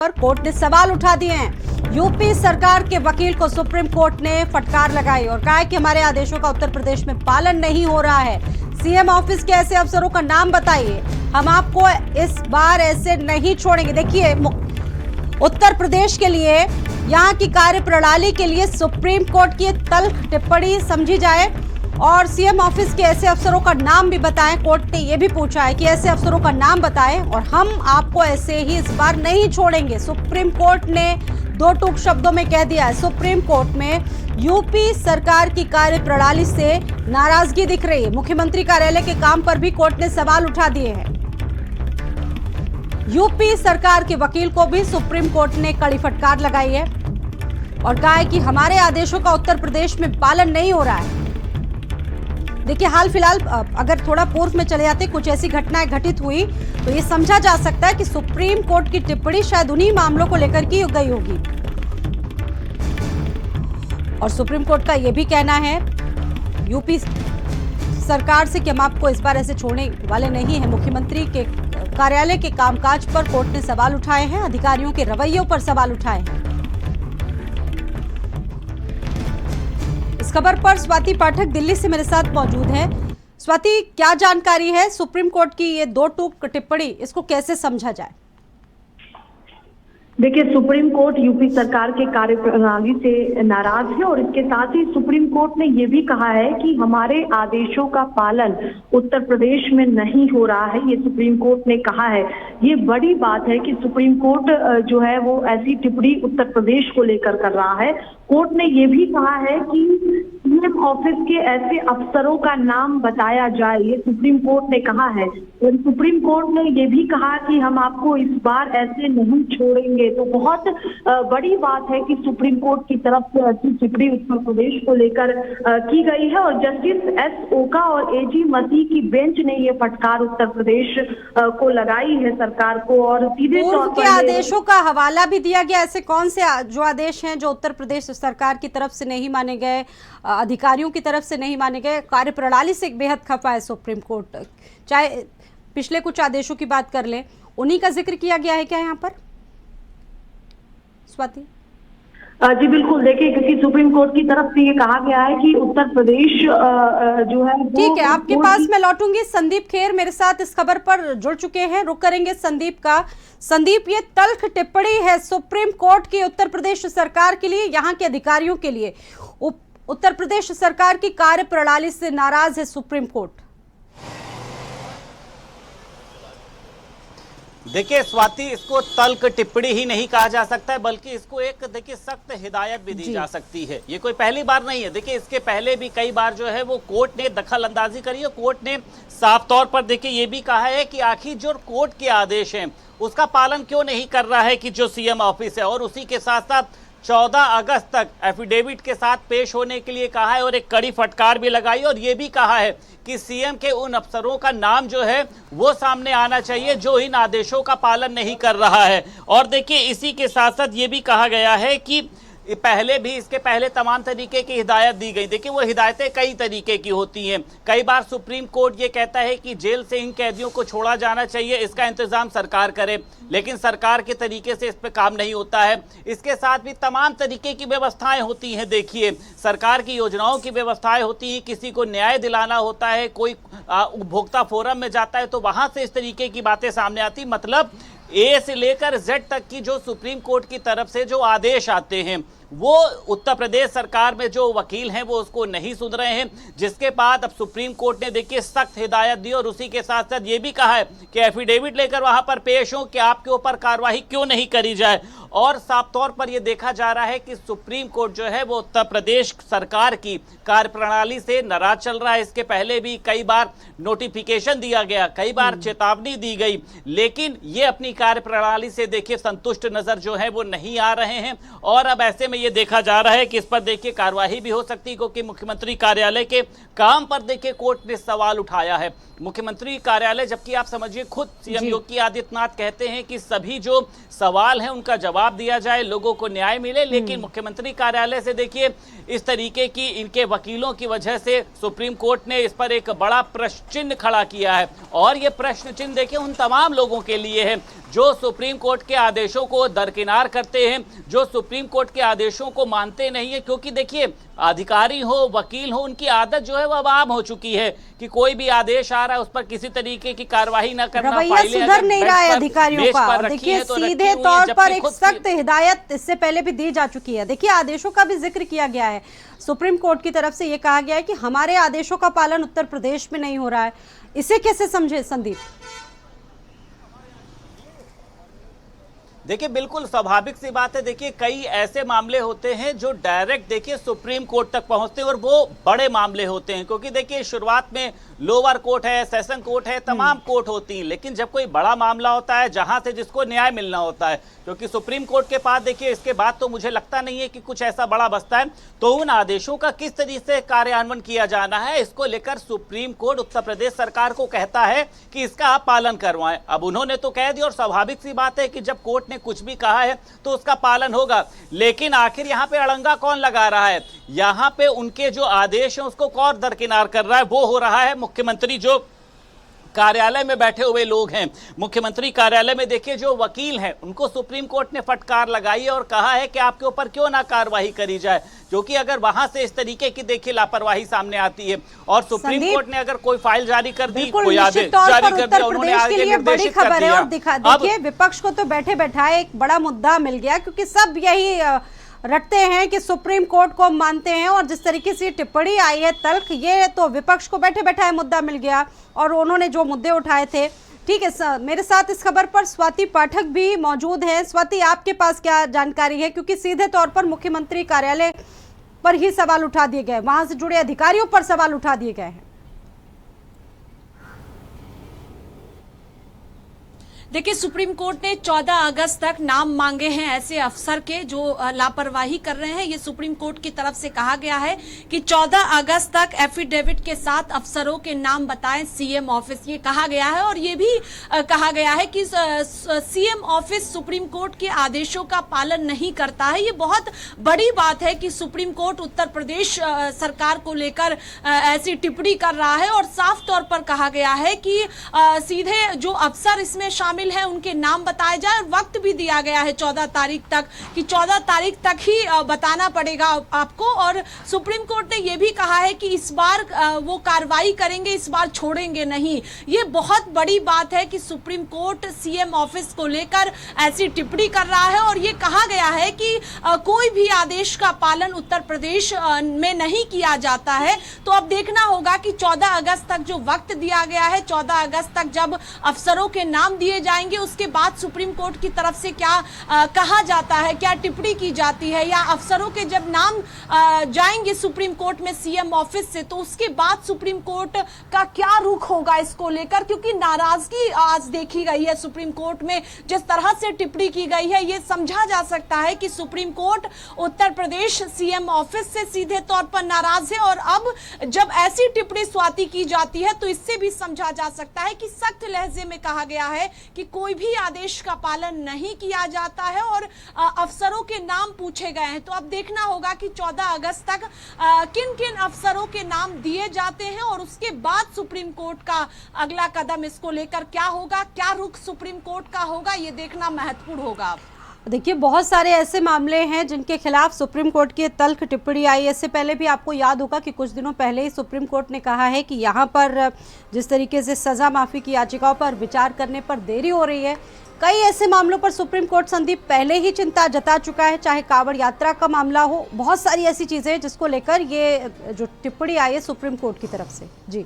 पर कोर्ट ने सवाल उठा दिए हैं। यूपी सरकार के वकील को सुप्रीम कोर्ट ने फटकार लगाई और कहा कि हमारे आदेशों का उत्तर प्रदेश में पालन नहीं हो रहा है। सीएम ऑफिस के ऐसे अफसरों का नाम बताइए, हम आपको इस बार ऐसे नहीं छोड़ेंगे। देखिए, उत्तर प्रदेश के लिए, यहाँ की कार्यप्रणाली के लिए सुप्रीम कोर्ट की तल्ख टिप्पणी समझी जाए और सीएम ऑफिस के ऐसे अफसरों का नाम भी बताएं। कोर्ट ने यह भी पूछा है कि ऐसे अफसरों का नाम बताएं और हम आपको ऐसे ही इस बार नहीं छोड़ेंगे। सुप्रीम कोर्ट ने दो टूक शब्दों में कह दिया है। सुप्रीम कोर्ट में यूपी सरकार की कार्यप्रणाली से नाराजगी दिख रही है। मुख्यमंत्री कार्यालय के काम पर भी कोर्ट ने सवाल उठा दिए हैं। यूपी सरकार के वकील को भी सुप्रीम कोर्ट ने कड़ी फटकार लगाई है और कहा है कि हमारे आदेशों का उत्तर प्रदेश में पालन नहीं हो रहा है। देखिए, हाल फिलहाल अगर थोड़ा पूर्व में चले जाते, कुछ ऐसी घटनाएं घटित हुई तो ये समझा जा सकता है कि सुप्रीम कोर्ट की टिप्पणी शायद उन्हीं मामलों को लेकर की गई होगी। और सुप्रीम कोर्ट का ये भी कहना है यूपी सरकार से कि हम आपको इस बार ऐसे छोड़ने वाले नहीं हैं। मुख्यमंत्री के कार्यालय के कामकाज पर कोर्ट ने सवाल उठाए हैं, अधिकारियों के रवैयों पर सवाल उठाए हैं। इस खबर पर स्वाति पाठक दिल्ली से मेरे साथ मौजूद है। स्वाति, क्या जानकारी है सुप्रीम कोर्ट की ये दो टूक टिप्पणी, इसको कैसे समझा जाए? देखिए, सुप्रीम कोर्ट यूपी सरकार के कार्यप्रणाली से नाराज है और इसके साथ ही सुप्रीम कोर्ट ने ये भी कहा है कि हमारे आदेशों का पालन उत्तर प्रदेश में नहीं हो रहा है। ये सुप्रीम कोर्ट ने कहा है। ये बड़ी बात है कि सुप्रीम कोर्ट जो है वो ऐसी टिप्पणी उत्तर प्रदेश को लेकर कर रहा है। कोर्ट ने ये भी कहा है कि सीएम ऑफिस के ऐसे अफसरों का नाम बताया जाए, ये सुप्रीम कोर्ट ने कहा है। और सुप्रीम कोर्ट ने ये भी कहा कि हम आपको इस बार ऐसे नहीं छोड़ेंगे। तो बहुत बड़ी बात है कि सुप्रीम कोर्ट की तरफ से ऐसी टिप्पणी उत्तर प्रदेश को लेकर की गई है और जस्टिस एस ओका और एजी मसीह की बेंच ने ये फटकार उत्तर प्रदेश को लगाई है सरकार को। और सीधे तौर पर आदेशों का हवाला भी दिया गया। ऐसे कौन से जो आदेश हैं जो उत्तर प्रदेश सरकार की तरफ से नहीं माने गए, अधिकारियों की तरफ से नहीं माने गए? कार्यप्रणाली से बेहद खफा है सुप्रीम कोर्ट। चाहे पिछले कुछ आदेशों की बात कर लें, उन्हीं का जिक्र किया गया है क्या यहाँ पर स्वाति? जी बिल्कुल। देखिए, क्योंकि सुप्रीम कोर्ट की तरफ से ये कहा गया है कि उत्तर प्रदेश जो है, ठीक है, आपके पास मैं लौटूंगी। संदीप खेर मेरे साथ इस खबर पर जुड़ चुके हैं, रुक करेंगे संदीप का। संदीप, ये तल्ख टिप्पणी है सुप्रीम कोर्ट की उत्तर प्रदेश सरकार के लिए, यहाँ के अधिकारियों के लिए। उत्तर प्रदेश सरकार की कार्यप्रणाली से नाराज है सुप्रीम कोर्ट। देखिए स्वाति, इसको तल्ख टिप्पणी ही नहीं कहा जा सकता है, बल्कि इसको एक देखिए सख्त हिदायत भी दी जा सकती है। ये कोई पहली बार नहीं है। देखिए, इसके पहले भी कई बार जो है वो कोर्ट ने दखल अंदाजी करी है। कोर्ट ने साफ तौर पर देखिए ये भी कहा है कि आखिर जो कोर्ट के आदेश हैं उसका पालन क्यों नहीं कर रहा है कि जो सीएम ऑफिस है, और उसी के साथ साथ 14 अगस्त तक एफिडेविट के साथ पेश होने के लिए कहा है और एक कड़ी फटकार भी लगाई और ये भी कहा है कि सीएम के उन अफसरों का नाम जो है वो सामने आना चाहिए जो इन आदेशों का पालन नहीं कर रहा है। और देखिए, इसी के साथ साथ ये भी कहा गया है कि पहले भी इसके पहले तमाम तरीके की हिदायत दी गई। देखिए, वो हिदायतें कई तरीके की होती हैं। कई बार सुप्रीम कोर्ट ये कहता है कि जेल से इन कैदियों को छोड़ा जाना चाहिए, इसका इंतजाम सरकार करे, लेकिन सरकार के तरीके से इस पे काम नहीं होता है। इसके साथ भी तमाम तरीके की व्यवस्थाएं होती हैं। देखिए, सरकार की योजनाओं की व्यवस्थाएं होती हैं, किसी को न्याय दिलाना होता है, कोई उपभोक्ता फोरम में जाता है तो वहां से इस तरीके की बातें सामने आती। मतलब ए से लेकर जेड तक की जो सुप्रीम कोर्ट की तरफ से जो आदेश आते हैं वो उत्तर प्रदेश सरकार में जो वकील हैं वो उसको नहीं सुन रहे हैं, जिसके बाद अब सुप्रीम कोर्ट ने देखिए सख्त हिदायत दी और उसी के साथ साथ ये भी कहा है कि एफिडेविट लेकर वहां पर पेश हो कि आपके ऊपर कार्रवाई क्यों नहीं करी जाए। और साफ तौर पर यह देखा जा रहा है कि सुप्रीम कोर्ट जो है वो उत्तर प्रदेश सरकार की कार्यप्रणाली से नाराज चल रहा है। इसके पहले भी कई बार नोटिफिकेशन दिया गया, कई बार चेतावनी दी गई, लेकिन ये अपनी कार्यप्रणाली से देखिए संतुष्ट नजर जो है वो नहीं आ रहे हैं। और अब ऐसे में ये देखा जा रहा है कि इस पर देखिए कार्यवाही भी हो सकती है, क्योंकि मुख्यमंत्री कार्यालय के काम पर देखिए कोर्ट ने सवाल उठाया है। मुख्यमंत्री कार्यालय, जबकि आप समझिए खुद सीएम योगी आदित्यनाथ कहते हैं कि सभी जो सवाल हैं उनका जवाब दिया जाए, लोगों को न्याय मिले, लेकिन मुख्यमंत्री कार्यालय से देखिए इस तरीके की इनके वकीलों की वजह से सुप्रीम कोर्ट ने इस पर एक बड़ा प्रश्न चिन्ह खड़ा किया है। और ये प्रश्न चिन्ह देखिए उन तमाम लोगों के लिए है जो सुप्रीम कोर्ट के आदेशों को दरकिनार करते हैं, जो सुप्रीम कोर्ट के आदेशों को मानते नहीं है। क्योंकि देखिए, अधिकारी हो, वकील हो, उनकी आदत जो है वो अब आम हो चुकी है कि कोई भी आदेश आ रहा है उस पर किसी तरीके की कार्रवाई न करना। रवैया सुधर नहीं रहा है अधिकारियों का। देखिए, सीधे तौर पर एक सख्त हिदायत इससे पहले भी दी जा चुकी है। देखिए, आदेशों का भी जिक्र किया गया है। सुप्रीम कोर्ट की तरफ से ये कहा गया है कि हमारे आदेशों का पालन उत्तर प्रदेश में नहीं हो रहा है। इसे कैसे समझे संदीप? देखिए, बिल्कुल स्वाभाविक सी बात है। देखिए, कई ऐसे मामले होते हैं जो डायरेक्ट देखिए सुप्रीम कोर्ट तक पहुंचते हैं और वो बड़े मामले होते हैं। क्योंकि देखिए, शुरुआत में लोअर कोर्ट है, सेशन कोर्ट है, तमाम कोर्ट होती हैं। लेकिन जब कोई बड़ा मामला होता है जहां से जिसको न्याय मिलना होता है, क्योंकि सुप्रीम कोर्ट के पास देखिए इसके बाद तो मुझे लगता नहीं है कि कुछ ऐसा बड़ा बचता है, तो उन आदेशों का किस तरीके से कार्यान्वयन किया जाना है, इसको लेकर सुप्रीम कोर्ट उत्तर प्रदेश सरकार को कहता है कि इसका आप पालन करवाएं। अब उन्होंने तो कह दिया और स्वाभाविक सी बात है कि जब कोर्ट ने कुछ भी कहा है तो उसका पालन होगा। लेकिन आखिर यहां पे अड़ंगा कौन लगा रहा है? यहां पे उनके जो आदेश हैं उसको कौन दरकिनार कर रहा है? वो हो रहा है मुख्यमंत्री जो कार्यालय में बैठे हुए लोग हैं। मुख्यमंत्री कार्यालय में देखिए जो वकील हैं उनको सुप्रीम कोर्ट ने फटकार लगाई है और कहा है कि आपके ऊपर क्यों ना कार्रवाई करी जाए, क्योंकि अगर वहां से इस तरीके की देखिए लापरवाही सामने आती है और सुप्रीम कोर्ट ने अगर कोई फाइल जारी कर दी, कोई आदेश जारी कर दिया, उन्होंने आगे निर्देशित कर दिया। और देखिए, विपक्ष को तो बैठे बैठाए एक बड़ा मुद्दा मिल गया, क्योंकि सब यही रटते हैं कि सुप्रीम कोर्ट को मानते हैं। और जिस तरीके से टिप्पणी आई है तल्ख, ये तो विपक्ष को बैठे बैठाए मुद्दा मिल गया और उन्होंने जो मुद्दे उठाए थे। ठीक है, मेरे साथ इस खबर पर स्वाति पाठक भी मौजूद है। स्वाति, आपके पास क्या जानकारी है? क्योंकि सीधे तौर पर मुख्यमंत्री कार्यालय पर ही सवाल उठा दिए गए, वहां से जुड़े अधिकारियों पर सवाल उठा दिए गए हैं। देखिए, सुप्रीम कोर्ट ने 14 अगस्त तक नाम मांगे हैं ऐसे अफसर के जो लापरवाही कर रहे हैं। ये सुप्रीम कोर्ट की तरफ से कहा गया है कि 14 अगस्त तक एफिडेविट के साथ अफसरों के नाम बताएं सीएम ऑफिस, ये कहा गया है। और ये भी कहा गया है कि सीएम ऑफिस सुप्रीम कोर्ट के आदेशों का पालन नहीं करता है। ये बहुत बड़ी बात है कि सुप्रीम कोर्ट उत्तर प्रदेश सरकार को लेकर ऐसी टिप्पणी कर रहा है और साफ तौर पर कहा गया है कि सीधे जो अफसर इसमें शामिल है उनके नाम बताए जाए। और वक्त भी दिया गया है 14 तारीख तक कि 14 तारीख तक ही बताना पड़ेगा आपको। और सुप्रीम कोर्ट ने यह भी कहा है कि इस बार वो कार्रवाई करेंगे, इस बार छोड़ेंगे नहीं। ये बहुत बड़ी बात है कि सुप्रीम कोर्ट सीएम ऑफिस को लेकर ऐसी टिप्पणी कर रहा है। और ये कहा गया है कि कोई भी आदेश का पालन उत्तर प्रदेश में नहीं किया जाता है। तो अब देखना होगा कि 14 अगस्त तक जो वक्त दिया गया है, 14 अगस्त तक जब अफसरों के नाम दिए जाएंगे, उसके बाद सुप्रीम कोर्ट की तरफ से क्या कहा जाता है, क्या टिप्पणी की जाती है, या अफसरों के जब नाम जाएंगे सुप्रीम कोर्ट में सीएम ऑफिस से, तो उसके बाद सुप्रीम कोर्ट का क्या रुख होगा इसको लेकर। क्योंकि नाराजगी आज देखी गई है सुप्रीम कोर्ट में, जिस तरह से टिप्पणी की गई है, यह समझा जा सकता है कि supreme court Uttar Pradesh CM office से सीधे तौर पर नाराज है। और अब जब ऐसी टिप्पणी स्वाति की जाती है तो इससे भी समझा जा सकता है कि सख्त लहजे में कहा गया है कि कोई भी आदेश का पालन नहीं किया जाता है और अफसरों के नाम पूछे गए हैं। तो अब देखना होगा कि 14 अगस्त तक किन किन अफसरों के नाम दिए जाते हैं और उसके बाद सुप्रीम कोर्ट का अगला कदम इसको लेकर क्या होगा, क्या रुख सुप्रीम कोर्ट का होगा, ये देखना महत्वपूर्ण होगा। देखिए, बहुत सारे ऐसे मामले हैं जिनके खिलाफ सुप्रीम कोर्ट की तल्ख टिप्पणी आई। इससे पहले भी आपको याद होगा कि कुछ दिनों पहले ही सुप्रीम कोर्ट ने कहा है कि यहाँ पर जिस तरीके से सजा माफी की याचिकाओं पर विचार करने पर देरी हो रही है। कई ऐसे मामलों पर सुप्रीम कोर्ट संदीप पहले ही चिंता जता चुका है, चाहे कांवड़ यात्रा का मामला हो। बहुत सारी ऐसी चीजें जिसको लेकर ये जो टिप्पणी आई है सुप्रीम कोर्ट की तरफ से। जी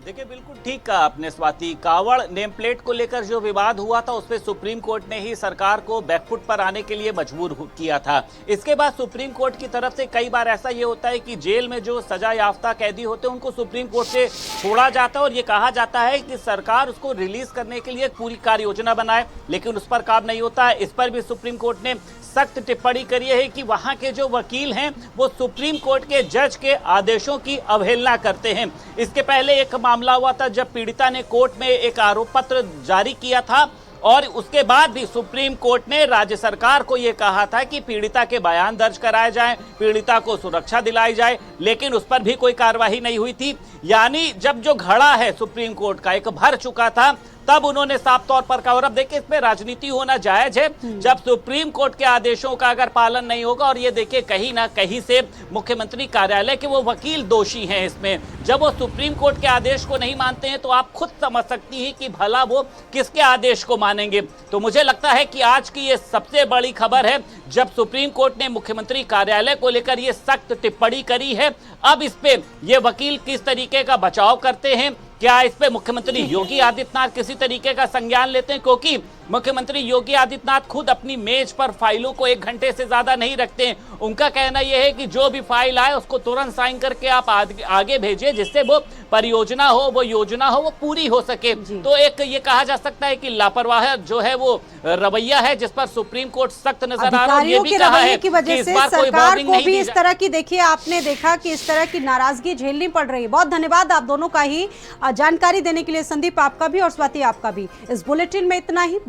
देखिए, बिल्कुल ठीक कहा आपने स्वाति। कांवड़ नेम प्लेट को लेकर जो विवाद हुआ था उसपे सुप्रीम कोर्ट ने ही सरकार को बैकफुट पर आने के लिए मजबूर किया था। इसके बाद सुप्रीम कोर्ट की तरफ से कई बार ऐसा ये होता है कि जेल में जो सजा याफ्ता कैदी होते हैं उनको सुप्रीम कोर्ट से छोड़ा जाता है और ये कहा जाता है कि सरकार उसको रिलीज करने के लिए एक पूरी कार्य योजना बनाए, लेकिन उस पर काम नहीं होता है। इस पर भी सुप्रीम कोर्ट ने सख्त टिप्पणी करी है कि वहां के जो वकील हैं वो सुप्रीम कोर्ट के जज के आदेशों की अवहेलना करते हैं। इसके पहले एक मामला हुआ था जब पीड़िता ने कोर्ट में एक आरोप पत्र जारी किया था और उसके बाद भी सुप्रीम कोर्ट ने राज्य सरकार को यह कहा था कि पीड़िता के बयान दर्ज कराए जाएं, पीड़िता को सुरक्षा दिलाई जाए, लेकिन उस पर भी कोई कार्रवाई नहीं हुई थी। यानी जब जो घड़ा है सुप्रीम कोर्ट का एक भर चुका था, तब उन्होंने साफ तौर पर कहा। और अब देखिए इसमें राजनीति होना जायज है जब सुप्रीम कोर्ट के आदेशों का अगर पालन नहीं होगा। और ये देखिए कहीं ना कहीं से मुख्यमंत्री कार्यालय के वो वकील दोषी हैं इसमें। जब वो सुप्रीम कोर्ट के आदेश को नहीं मानते हैं तो आप खुद समझ सकती हैं कि भला वो किसके आदेश को मानेंगे। तो मुझे लगता है कि आज की ये सबसे बड़ी खबर है, जब सुप्रीम कोर्ट ने मुख्यमंत्री कार्यालय को लेकर ये सख्त टिप्पणी करी है। अब इस पे ये वकील किस तरीके का बचाव करते हैं, क्या इस पे मुख्यमंत्री योगी आदित्यनाथ किसी तरीके का संज्ञान लेते हैं, क्योंकि मुख्यमंत्री योगी आदित्यनाथ खुद अपनी मेज पर फाइलों को 1 घंटे से ज्यादा नहीं रखते हैं। उनका कहना यह है कि जो भी फाइल आए उसको तुरंत साइन करके आप आगे भेजिए, जिससे वो परियोजना हो, वो योजना हो, वो पूरी हो सके। तो एक ये कहा जा सकता है कि लापरवाह जो है वो रवैया है, जिस पर सुप्रीम कोर्ट सख्त नजर आ रहा है। ये भी कहा है की वजह से सरकार को भी इस तरह की, देखिए आपने देखा कि इस तरह की नाराजगी झेलनी पड़ रही है। बहुत धन्यवाद आप दोनों का ही जानकारी देने के लिए, संदीप आपका भी और स्वाति आपका भी। इस बुलेटिन में इतना ही।